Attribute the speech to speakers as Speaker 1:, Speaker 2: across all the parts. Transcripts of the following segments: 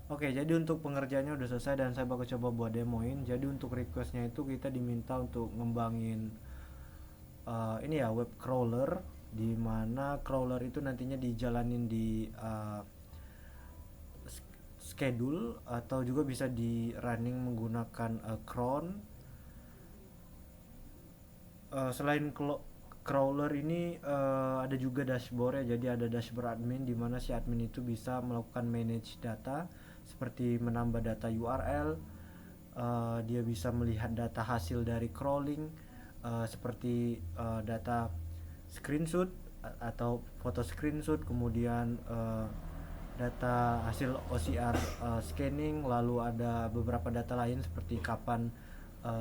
Speaker 1: Oke, jadi untuk pengerjaannya udah selesai dan saya bakal coba buat demoin. Jadi untuk requestnya itu kita diminta untuk ngembangin ini ya web crawler, di mana crawler itu nantinya dijalanin di schedule atau juga bisa di running menggunakan cron. Selain crawler ini ada juga dashboard ya. Jadi ada dashboard admin di mana si admin itu bisa melakukan manage data seperti menambah data URL. Dia bisa melihat data hasil dari crawling seperti data screenshot atau foto screenshot, kemudian data hasil OCR scanning, lalu ada beberapa data lain seperti kapan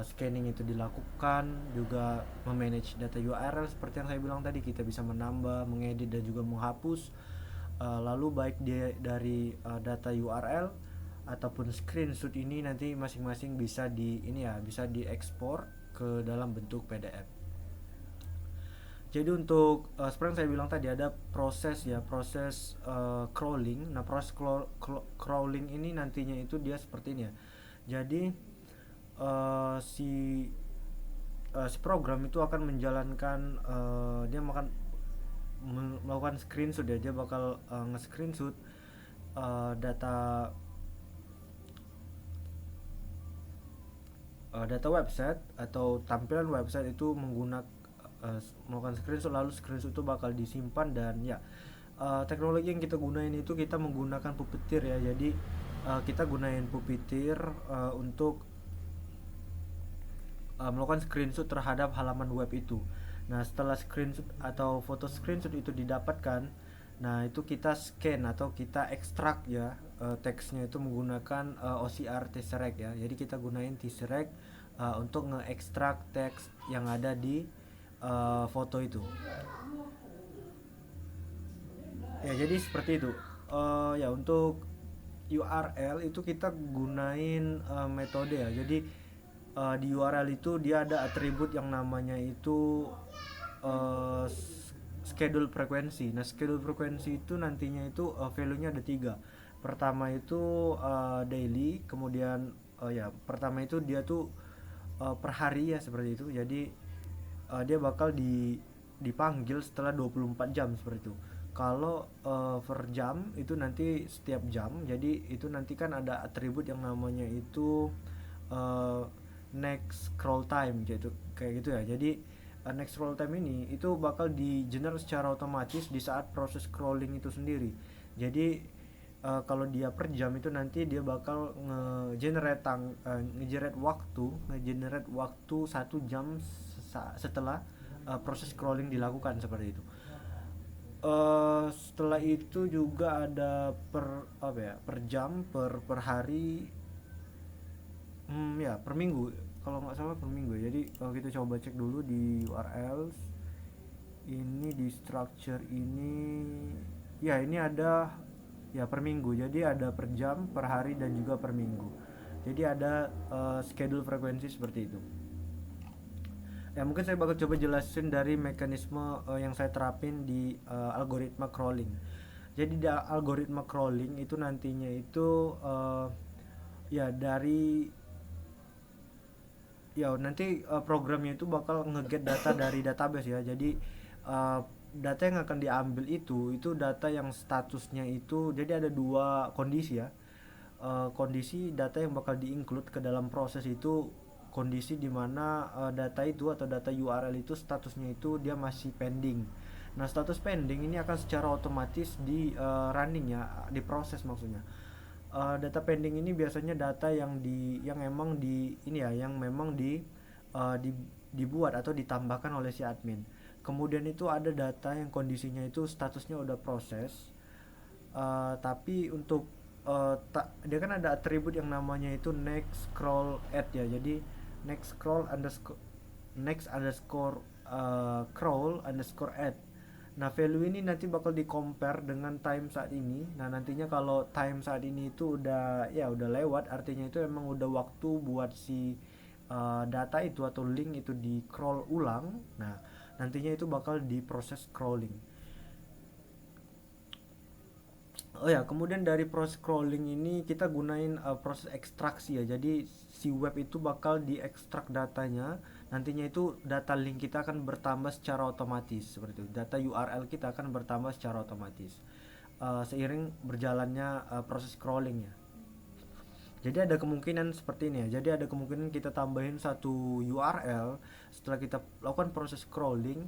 Speaker 1: scanning itu dilakukan, juga memanage data URL seperti yang saya bilang tadi, kita bisa menambah, mengedit dan juga menghapus. Lalu baik dia dari data URL ataupun screenshot ini nanti masing-masing bisa di ini ya, bisa diekspor ke dalam bentuk PDF. Jadi untuk seperti yang saya bilang tadi ada proses ya, proses crawling. Nah, proses crawling ini nantinya itu dia seperti ini ya. Jadi si si program itu akan menjalankan dia akan melakukan screenshot ya. Dia bakal nge-screenshot data data website atau tampilan website itu menggunakan melakukan screenshot, lalu screenshot itu bakal disimpan. Dan ya, teknologi yang kita gunain itu kita menggunakan Puppeteer ya. Jadi kita gunain Puppeteer untuk melakukan screenshot terhadap halaman web itu. Nah, setelah screenshot atau foto screenshot itu didapatkan, nah itu kita scan atau kita ekstrak ya teksnya itu menggunakan OCR Tesseract ya. Jadi kita gunain Tesseract untuk ngeekstrak teks yang ada di foto itu. Ya, jadi seperti itu. Ya untuk URL itu kita gunain metode ya. Jadi di URL itu dia ada atribut yang namanya itu uh, schedule frekuensi. Nah, schedule frekuensi itu nantinya itu value-nya ada tiga. Pertama itu daily, kemudian ya pertama itu dia tuh per hari ya seperti itu. Jadi dia bakal dipanggil setelah 24 jam seperti itu. Kalau per jam itu nanti setiap jam. Jadi itu nanti kan ada atribut yang namanya itu uh, next scroll time gitu, kayak gitu ya. Jadi next scroll time ini itu bakal di generate secara otomatis di saat proses scrolling itu sendiri. Jadi kalau dia per jam itu nanti dia bakal nge-generate waktu 1 jam setelah proses scrolling dilakukan seperti itu. Setelah itu juga ada per apa ya, per jam, per hari, ya per minggu kalau nggak salah, per minggu. Jadi kalau kita coba cek dulu di URL ini, di structure ini, ya ini ada ya per minggu. Jadi ada per jam, per hari dan juga per minggu. Jadi ada schedule frekuensi seperti itu. Ya, mungkin saya bakal coba jelasin dari mekanisme yang saya terapin di algoritma crawling. Jadi di algoritma crawling itu nantinya itu ya dari ya nanti programnya itu bakal ngeget data dari database ya. Jadi data yang akan diambil itu data yang statusnya itu, jadi ada dua kondisi ya. Kondisi data yang bakal di-include ke dalam proses itu, kondisi dimana data itu atau data URL itu statusnya itu dia masih pending. Nah, status pending ini akan secara otomatis di running ya, diproses maksudnya. Data pending ini biasanya data yang emang di ini ya, yang memang dibuat atau ditambahkan oleh si admin. Kemudian itu ada data yang kondisinya itu statusnya udah proses, tapi untuk dia kan ada atribut yang namanya itu next scroll add ya. Jadi next scroll underscore next underscore crawl underscore add. Nah, value ini nanti bakal di compare dengan time saat ini. Nah, nantinya kalau time saat ini itu udah lewat, artinya itu emang udah waktu buat si data itu atau link itu di crawl ulang. Nah, nantinya itu bakal diproses crawling. Oh ya, kemudian dari proses crawling ini kita gunain proses ekstraksi ya. Jadi si web itu bakal diekstrak datanya. Nantinya itu data link kita akan bertambah secara otomatis seperti itu. Data URL kita akan bertambah secara otomatis. Seiring berjalannya proses crawling ya. Jadi ada kemungkinan seperti ini ya. Jadi ada kemungkinan kita tambahin satu URL setelah kita lakukan proses crawling,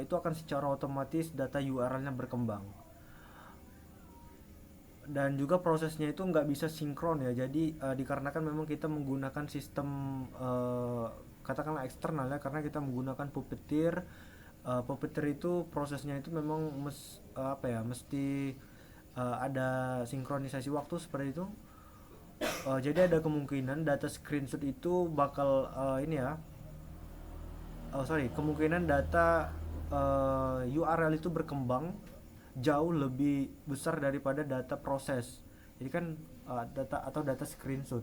Speaker 1: itu akan secara otomatis data URL-nya berkembang. Dan juga prosesnya itu nggak bisa sinkron ya, jadi dikarenakan memang kita menggunakan sistem katakanlah eksternal ya, karena kita menggunakan Puppeteer. Puppeteer itu prosesnya itu memang apa ya, mesti ada sinkronisasi waktu seperti itu. Jadi ada kemungkinan data screenshot itu bakal ini ya, kemungkinan data URL itu berkembang jauh lebih besar daripada data proses. Jadi kan data atau data screenshot.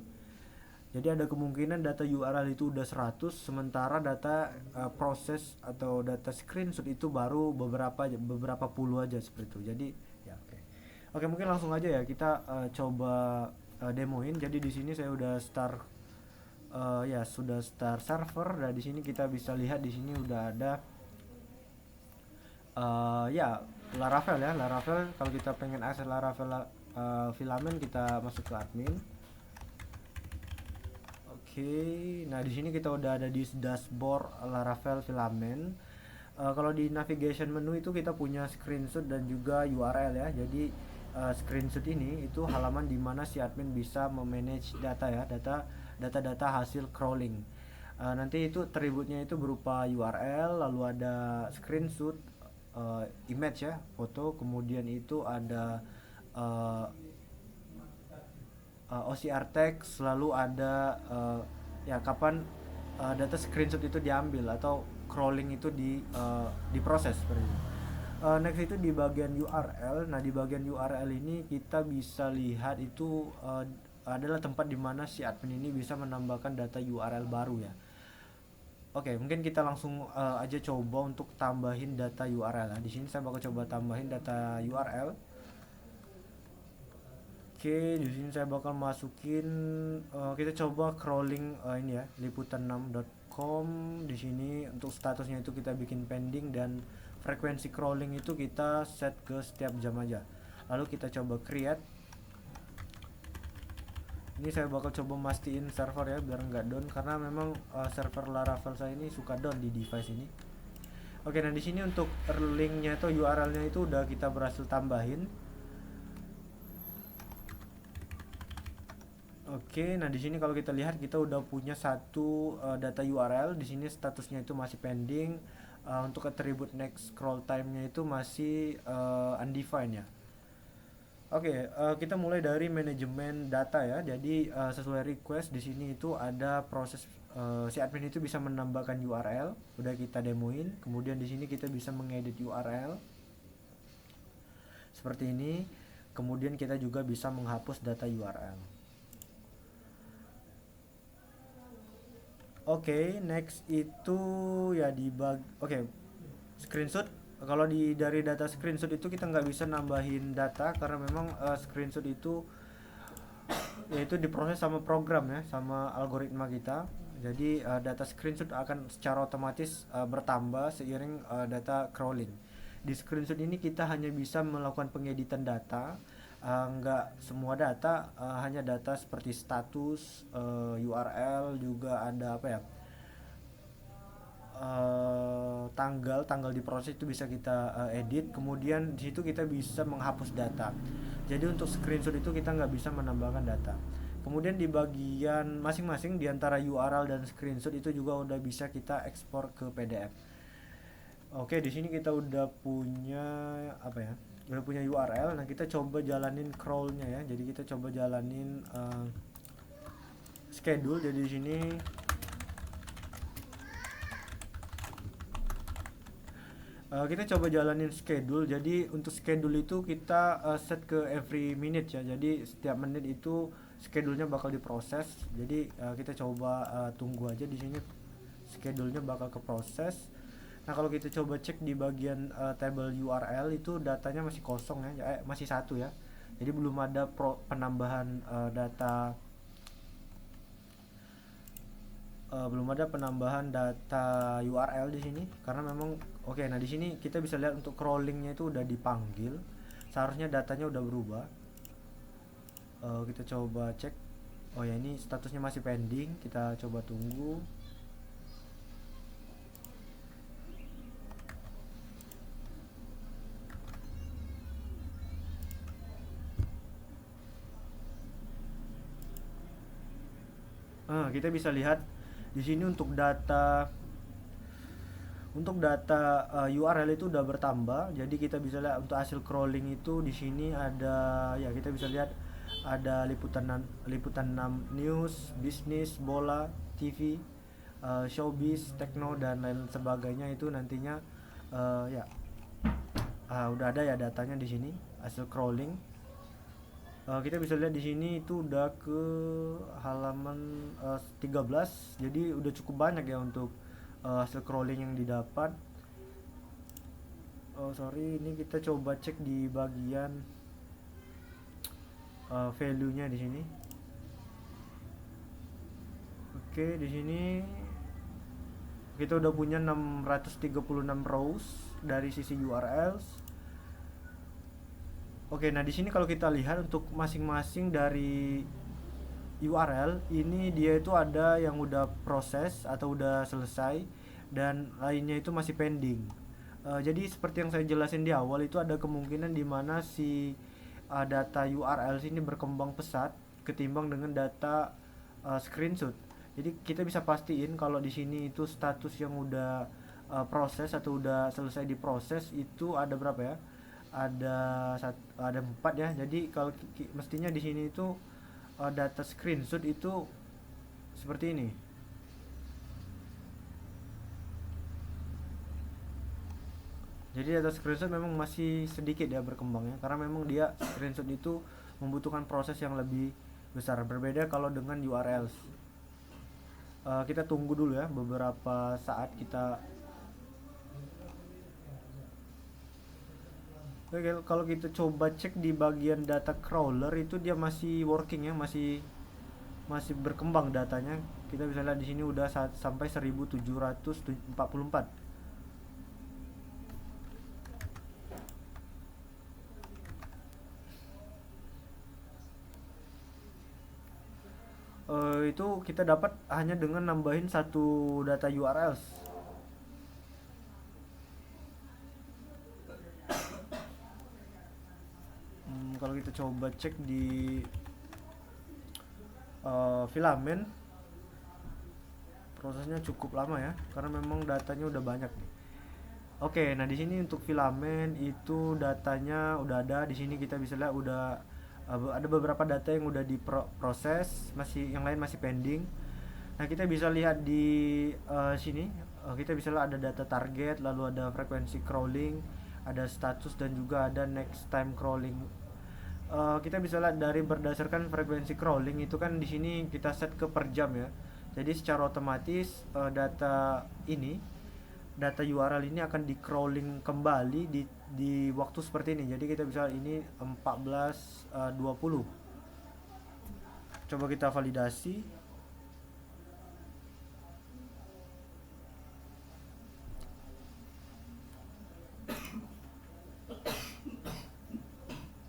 Speaker 1: Jadi ada kemungkinan data URL itu udah 100, sementara data proses atau data screenshot itu baru beberapa puluh aja seperti itu. Jadi ya oke. Oke, mungkin langsung aja ya kita coba demoin. Jadi di sini saya udah start ya sudah start server, dan di sini kita bisa lihat di sini udah ada ya Laravel ya. Laravel, kalau kita pengen akses Laravel filament, kita masuk ke admin. Oke, nah di sini kita udah ada di dashboard Laravel filament. Kalau di navigation menu itu kita punya screenshot dan juga URL ya. Jadi screenshot ini itu halaman di mana si admin bisa memanage data ya, data hasil crawling. Nanti itu atributnya itu berupa URL, lalu ada screenshot, image ya, foto, kemudian itu ada OCR text, lalu ada ya kapan data screenshot itu diambil atau crawling itu diproses seperti itu. Next itu di bagian URL. Nah di bagian URL ini kita bisa lihat itu adalah tempat dimana si admin ini bisa menambahkan data URL baru ya. Oke, mungkin kita langsung aja coba untuk tambahin data URL. Nah, di sini saya bakal coba tambahin data URL. Oke, di sini saya bakal masukin kita coba crawling ini ya, liputan6.com. Di sini untuk statusnya itu kita bikin pending, dan frekuensi crawling itu kita set ke setiap jam aja. Lalu kita coba create. Ini saya bakal coba mastiin server ya biar nggak down, karena memang server Laravel saya ini suka down di device ini. Oke, nah di sini untuk linknya atau URL-nya itu udah kita berhasil tambahin. Oke, nah di sini kalau kita lihat kita udah punya satu data URL. Di sini statusnya itu masih pending. Untuk atribut next scroll time-nya itu masih undefined ya. Oke, kita mulai dari manajemen data ya. Jadi sesuai request di sini itu ada proses si admin itu bisa menambahkan URL, udah kita demoin. Kemudian di sini kita bisa mengedit URL seperti ini. Kemudian kita juga bisa menghapus data URL. Oke, next itu ya screenshot. Kalau dari data screenshot itu kita nggak bisa nambahin data, karena memang screenshot itu yaitu diproses sama program ya, sama algoritma kita. Jadi data screenshot akan secara otomatis bertambah seiring data crawling. Di screenshot ini kita hanya bisa melakukan pengeditan data, nggak semua data, hanya data seperti status, URL, juga ada apa ya, tanggal diproses itu bisa kita edit. Kemudian di situ kita bisa menghapus data. Jadi untuk screenshot itu kita nggak bisa menambahkan data. Kemudian di bagian masing-masing di antara URL dan screenshot itu juga udah bisa kita ekspor ke PDF. Oke, di sini kita udah punya apa ya? Udah punya URL. Nah, kita coba jalanin crawlnya ya. Jadi kita coba jalanin schedule. Jadi di sini kita coba jalanin schedule. Jadi untuk schedule itu kita set ke every minute ya. Jadi setiap menit itu schedule-nya bakal diproses. Jadi kita coba tunggu aja di sini, schedule-nya bakal keproses. Nah, kalau kita coba cek di bagian table URL itu datanya masih kosong ya, masih satu ya. Jadi belum ada penambahan belum ada penambahan data URL di sini karena memang oke. Nah di sini kita bisa lihat untuk crawlingnya itu udah dipanggil, seharusnya datanya udah berubah. Kita coba cek. Oh ya, ini statusnya masih pending, kita coba tunggu. Kita bisa lihat di sini untuk data URL itu udah bertambah. Jadi kita bisa lihat untuk hasil crawling itu di sini ada, ya kita bisa lihat ada liputan 6 news, bisnis, bola, TV, showbiz, techno dan lain sebagainya. Itu nantinya ya udah ada ya datanya di sini hasil crawling. Kita bisa lihat di sini itu udah ke halaman 13, jadi udah cukup banyak ya untuk hasil crawling yang didapat. Oh sorry, ini kita coba cek di bagian value-nya di sini. Oke, di sini kita udah punya 636 rows dari sisi URLs. Oke, nah di sini kalau kita lihat untuk masing-masing dari URL ini dia itu ada yang udah proses atau udah selesai dan lainnya itu masih pending. Jadi seperti yang saya jelasin di awal itu ada kemungkinan di mana si data URL ini berkembang pesat ketimbang dengan data screenshot. Jadi kita bisa pastiin kalau di sini itu status yang udah proses atau udah selesai diproses itu ada berapa ya? Ada 4 ya. Jadi kalau mestinya di sini itu data screenshot itu seperti ini. Jadi data screenshot memang masih sedikit ya berkembangnya karena memang dia screenshot itu membutuhkan proses yang lebih besar, berbeda kalau dengan URLs. Kita tunggu dulu ya beberapa saat. Oke, kalau kita coba cek di bagian data crawler itu dia masih working ya, masih masih berkembang datanya. Kita bisa lihat di sini udah sampai 1744. Itu kita dapat hanya dengan nambahin satu data URLs. Kalau kita coba cek di filament, prosesnya cukup lama ya karena memang datanya udah banyak nih. Oke, nah di sini untuk filament itu datanya udah ada di sini. Kita bisa lihat udah ada beberapa data yang udah diproses, masih yang lain masih pending. Nah, kita bisa lihat di sini kita bisa lihat ada data target, lalu ada frekuensi crawling, ada status dan juga ada next time crawling. Kita bisa lihat dari berdasarkan frekuensi crawling itu kan di sini kita set ke per jam ya. Jadi secara otomatis data URL ini akan di crawling kembali di waktu seperti ini. Jadi kita bisa ini 14.20. Coba kita validasi.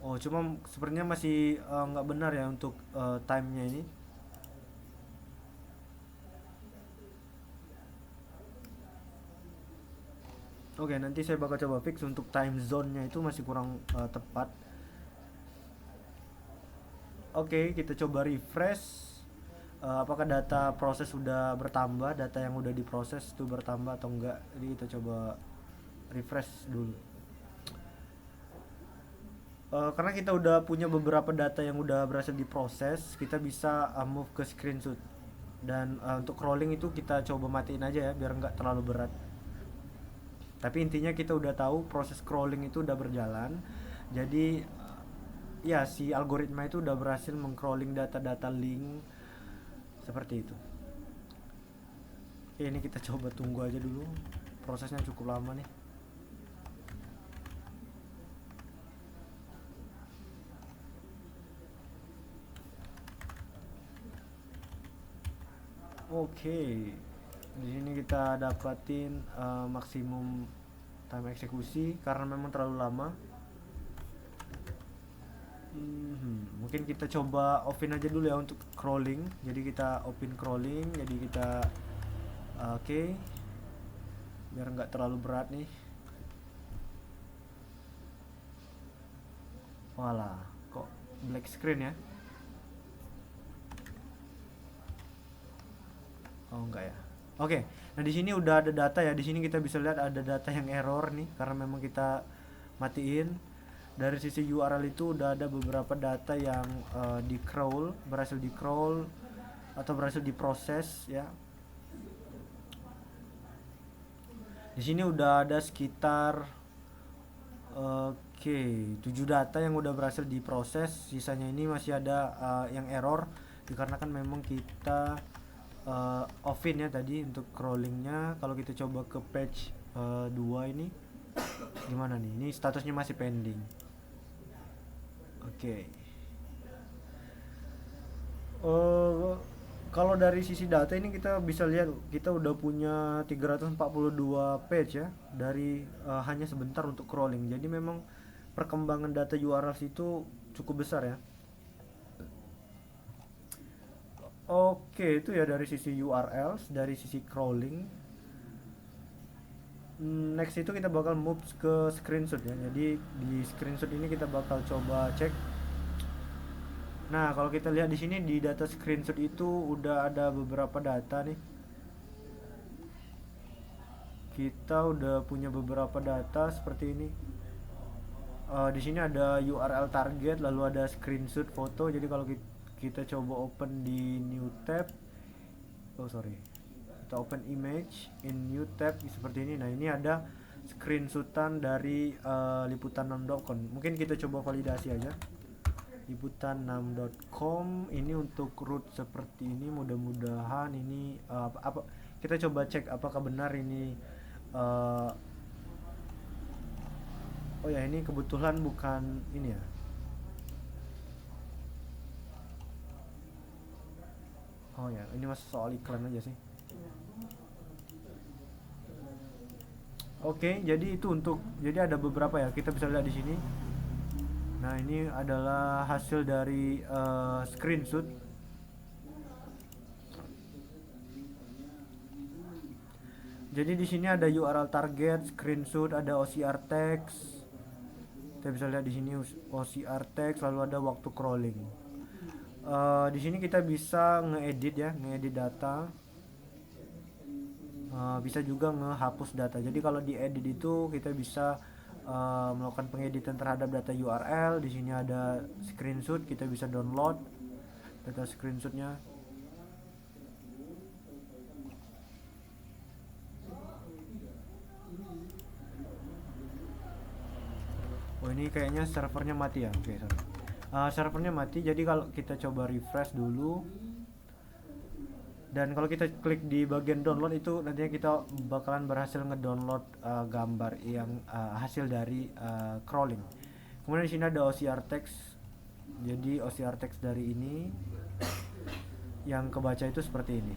Speaker 1: Oh, cuma sepertinya masih nggak benar ya untuk timenya ini. Oke, nanti saya bakal coba fix untuk time zone-nya itu masih kurang tepat. Oke, kita coba refresh. Apakah data proses sudah bertambah, data yang udah diproses itu bertambah atau enggak. Jadi kita coba refresh dulu. Karena kita udah punya beberapa data yang udah berhasil diproses, kita bisa move ke screenshot. Dan untuk crawling itu kita coba matiin aja ya biar nggak terlalu berat. Tapi intinya kita udah tahu proses crawling itu udah berjalan. Jadi ya si algoritma itu udah berhasil mengcrawling data-data link seperti itu. Oke, ini kita coba tunggu aja dulu. Prosesnya cukup lama nih. Oke, di sini kita dapatin maksimum time eksekusi karena memang terlalu lama. Mungkin kita coba offin aja dulu ya untuk crawling. Jadi kita open crawling. Jadi kita oke, biar nggak terlalu berat nih. Walah, kok black screen ya? Oh enggak ya. Oke, nah di sini udah ada data ya. Di sini kita bisa lihat ada data yang error nih karena memang kita matiin. Dari sisi URL itu udah ada beberapa data yang di crawl, berhasil di crawl atau berhasil diproses ya. Di sini udah ada sekitar oke, 7 data yang udah berhasil diproses. Sisanya ini masih ada yang error dikarenakan memang kita offin ya tadi untuk crawlingnya. Kalau kita coba ke page 2 ini gimana nih? Ini statusnya masih pending. Oke. Eh, kalau dari sisi data ini kita bisa lihat kita udah punya 342 page ya dari hanya sebentar untuk crawling. Jadi memang perkembangan data URL itu cukup besar ya. Oke, itu ya dari sisi URL, dari sisi crawling. Next itu kita bakal move ke screenshot ya. Jadi di screenshot ini kita bakal coba cek. Nah, kalau kita lihat di sini di data screenshot itu udah ada beberapa data nih. Kita udah punya beberapa data seperti ini. Di sini ada URL target, lalu ada screenshot foto. Jadi kalau kita coba open di new tab, oh sorry, kita open image in new tab seperti ini. Nah ini ada screenshotan dari liputan6.com. Mungkin kita coba validasi aja. Liputan6.com ini untuk root seperti ini. Mudah-mudahan ini apa kita coba cek apakah benar ini uh, oh ya ini kebetulan bukan ini ya. Oh ya ini masih soal iklan aja sih. Oke, jadi itu untuk jadi ada beberapa ya kita bisa lihat di sini. Nah ini adalah hasil dari screenshot. Jadi di sini ada URL target, screenshot, ada OCR text. Kita bisa lihat di sini OCR text, lalu ada waktu crawling. Di sini kita bisa ngedit ya, ngedit data. Bisa juga ngehapus data. Jadi kalau diedit itu kita bisa melakukan pengeditan terhadap data URL. Di sini ada screenshot, kita bisa download data screenshotnya. Oh ini kayaknya servernya mati ya. Oke sorry. Servernya mati. Jadi kalau kita coba refresh dulu, dan kalau kita klik di bagian download itu nantinya kita bakalan berhasil ngedownload gambar yang hasil dari crawling. Kemudian di sini ada OCR text. Jadi OCR text dari ini yang kebaca itu seperti ini.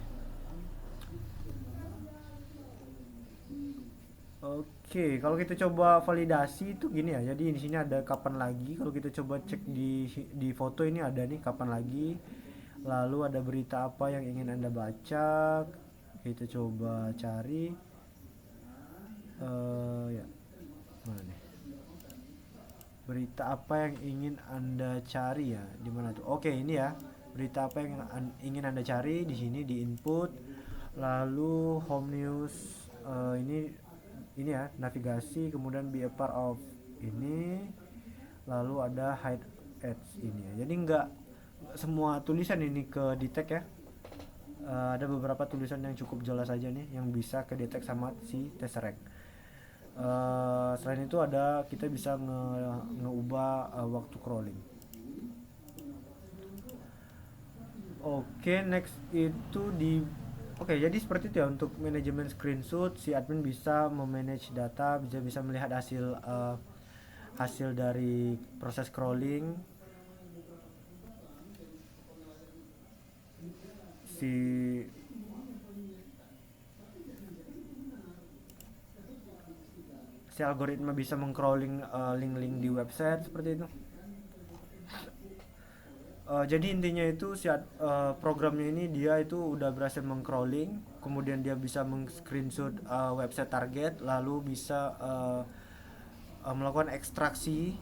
Speaker 1: Oke, kalau kita coba validasi itu gini ya. Jadi di sini ada kapan lagi. Kalau kita coba cek di foto ini ada nih kapan lagi. Lalu ada berita apa yang ingin Anda baca. Kita coba cari. Ya, mana nih? Berita apa yang ingin Anda cari ya? Di mana tuh? Oke, ini ya. Berita apa yang ingin Anda cari di sini di input. Lalu home news ini ya, navigasi, kemudian be a part of ini. Lalu ada hide ads ini ya. Jadi nggak semua tulisan ini ke detect ya. Ada beberapa tulisan yang cukup jelas aja nih yang bisa ke detect sama si Tesseract. Selain itu ada kita bisa ngeubah waktu crawling. Oke, next itu di Oke, jadi seperti itu ya untuk manajemen screenshot. Si admin bisa memanage data, bisa melihat hasil dari proses crawling. Si si algoritma bisa mengcrawling link-link di website seperti itu. Jadi intinya itu programnya ini dia itu udah berhasil mengcrawling, kemudian dia bisa meng-screenshot website target, lalu bisa melakukan ekstraksi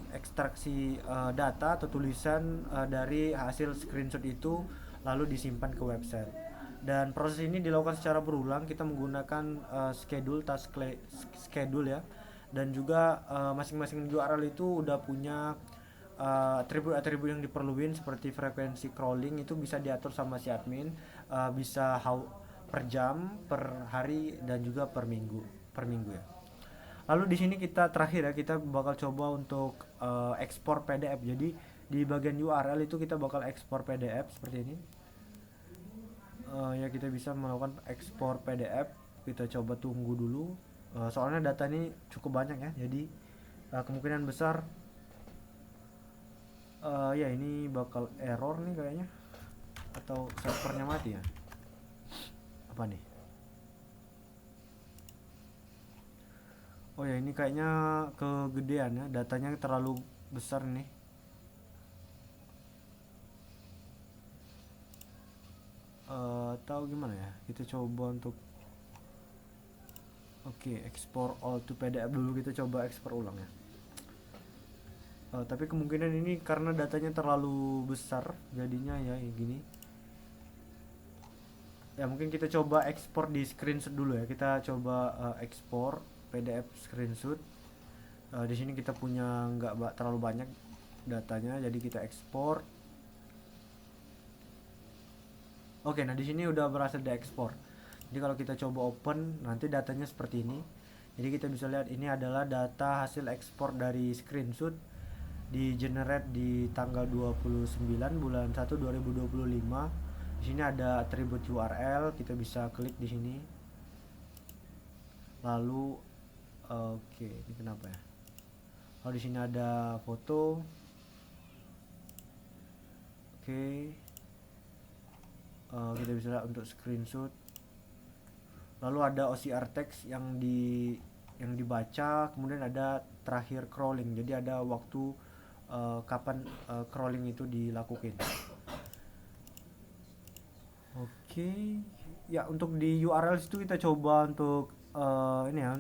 Speaker 1: data atau tulisan dari hasil screenshot itu, lalu disimpan ke website. Dan proses ini dilakukan secara berulang, kita menggunakan schedule ya, dan juga masing-masing URL itu udah punya atribut-atribut yang diperluin seperti frekuensi crawling itu bisa diatur sama si admin, bisa per jam, per hari, dan juga per minggu ya. Lalu di sini kita terakhir ya, kita bakal coba untuk ekspor PDF. Jadi di bagian URL itu kita bakal ekspor PDF seperti ini. Ya kita bisa melakukan ekspor PDF. Kita coba tunggu dulu. Soalnya data ini cukup banyak ya. Jadi kemungkinan besar ya ini bakal error nih kayaknya, atau servernya mati ya. Apa nih? Oh ya, ini kayaknya kegedean ya, datanya terlalu besar nih. Tahu gimana ya? Kita coba untuk ekspor all to PDF dulu, kita coba ekspor ulang ya. Tapi kemungkinan ini karena datanya terlalu besar, jadinya ya gini. Ya mungkin kita coba ekspor di screenshot dulu ya. Kita coba ekspor PDF screenshot. Di sini kita punya nggak terlalu banyak datanya, jadi kita ekspor. Oke, nah di sini udah berhasil diekspor. Jadi kalau kita coba open, nanti datanya seperti ini. Jadi kita bisa lihat ini adalah data hasil ekspor dari screenshot di generate di tanggal 29 bulan 1 2025. Di sini ada atribut URL, kita bisa klik di sini. Lalu ini kenapa ya? Kalau di sini ada foto. Kita bisa lihat untuk screenshot. Lalu ada OCR text yang dibaca, kemudian ada terakhir crawling. Jadi ada waktu kapan crawling itu dilakukan. Ya untuk di URL itu kita coba untuk ini ya,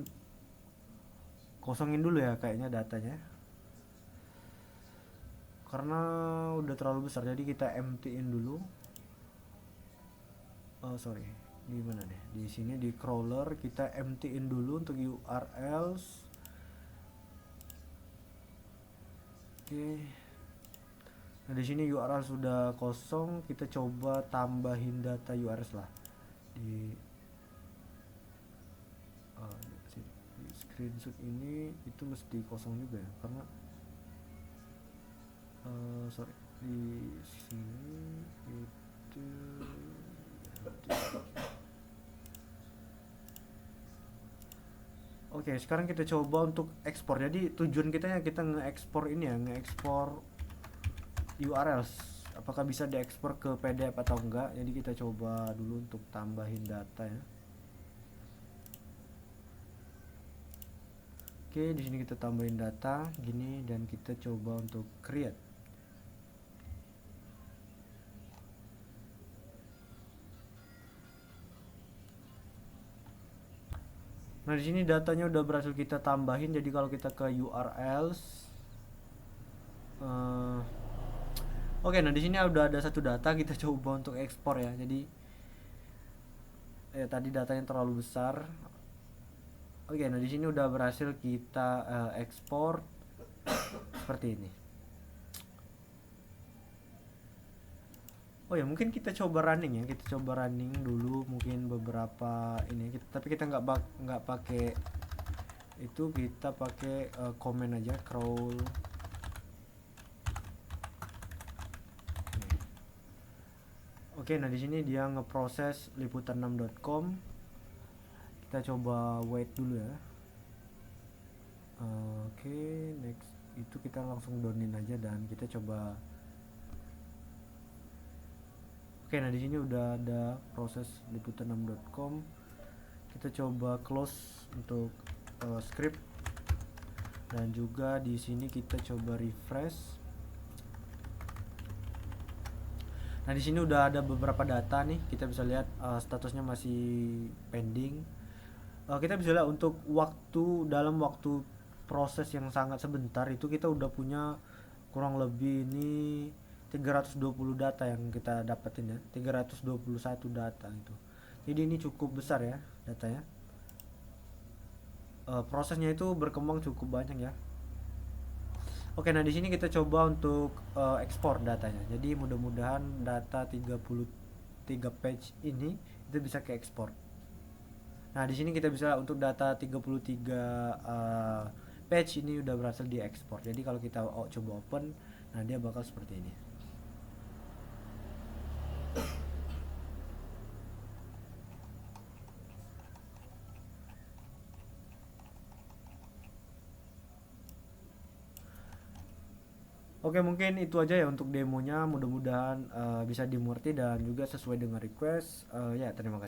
Speaker 1: kosongin dulu ya kayaknya datanya, karena udah terlalu besar. Jadi kita emptyin dulu. Di mana deh? Di sini di crawler kita emptyin dulu untuk URLs. Nah di sini URL sudah kosong, kita coba tambahin data URL lah di screenshot ini. Itu mesti kosong juga ya, karena di sini itu sekarang kita coba untuk ekspor. Jadi tujuan kita nge-ekspor ini ya, nge-ekspor URLs. Apakah bisa diekspor ke PDF atau enggak? Jadi kita coba dulu untuk tambahin data ya. Di sini kita tambahin data gini, dan kita coba untuk create. Nah di sini datanya udah berhasil kita tambahin. Jadi kalau kita ke URLs, nah di sini udah ada satu data, kita coba untuk ekspor ya. Jadi tadi datanya terlalu besar. Nah di sini udah berhasil kita ekspor seperti ini. Mungkin kita coba running ya. Kita coba running dulu mungkin beberapa ini. Tapi kita nggak pakai itu, kita pakai comment aja, crawl. Nah di sini dia ngeproses liputan6.com. Kita coba wait dulu ya. Next. Itu kita langsung downin aja dan kita coba. Nah di sini udah ada proses liputan6.com. Kita coba close untuk script. Dan juga di sini kita coba refresh. Nah, di sini udah ada beberapa data nih, kita bisa lihat statusnya masih pending. Kita bisa lihat untuk dalam waktu proses yang sangat sebentar itu kita udah punya kurang lebih ini 320 data yang kita dapetin ya, 321 data itu. Jadi ini cukup besar ya datanya. Prosesnya itu berkembang cukup banyak ya. Oke, nah di sini kita coba untuk ekspor datanya. Jadi mudah-mudahan data 33 page ini itu bisa ke ekspor. Nah, di sini kita bisa untuk data 33 page ini udah berhasil diekspor. Jadi kalau kita coba open, nah dia bakal seperti ini. Oke, mungkin itu aja ya untuk demonya. Mudah-mudahan bisa dimengerti dan juga sesuai dengan request. Ya, terima kasih.